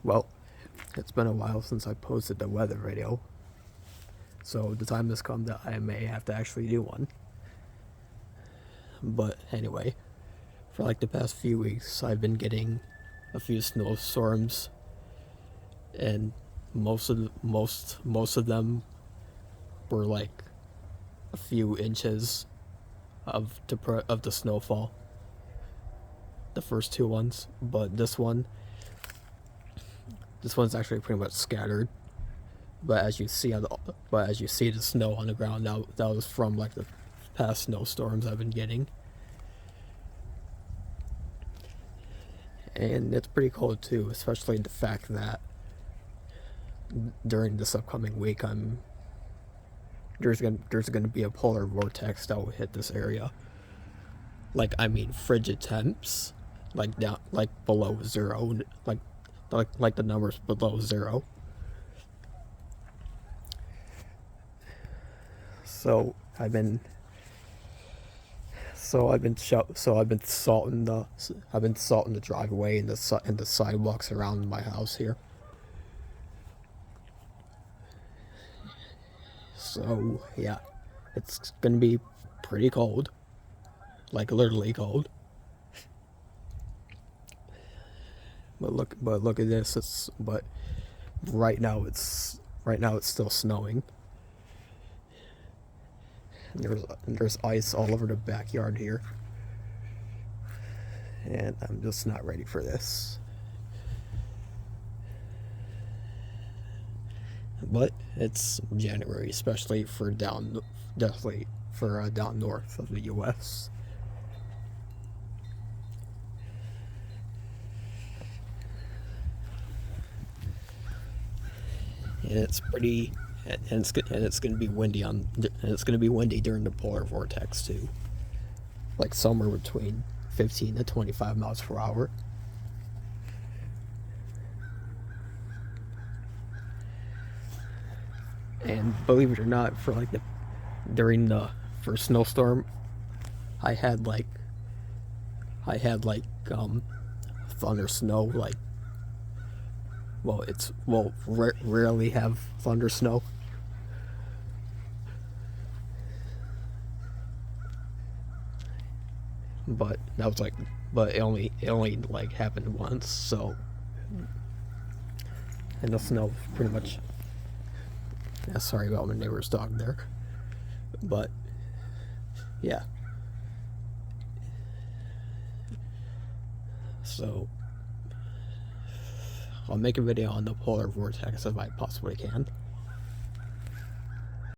Well, it's been a while since I posted the weather video, so the time has come that I may have to actually do one. But anyway, for like the past few weeks, I've been getting a few snowstorms, and most of them were like a few inches of the snowfall. The first two ones, but this one's actually pretty much scattered. But as you see the snow on the ground now, that was from like the past snowstorms I've been getting, and it's pretty cold too, especially the fact that during this upcoming week, there's gonna be a polar vortex that will hit this area. Like, I mean, frigid temps, like down, like below zero, like the numbers below zero. So I've been salting the driveway and the sidewalks around my house here. So yeah, it's gonna be pretty cold, like literally cold. But look at this. But right now it's still snowing. And there's ice all over the backyard here, and I'm just not ready for this. But it's January, especially for definitely for down north of the U.S. And it's pretty, and it's gonna be windy during the polar vortex too, like somewhere between 15 to 25 miles per hour. And believe it or not, during the first snowstorm, I had like I had like thunder snow. Like, rarely have thunder snow, but that was like but it only like happened once. So, and the snow was pretty much, yeah, sorry about my neighbor's dog there, but yeah. So I'll make a video on the polar vortex if I possibly can.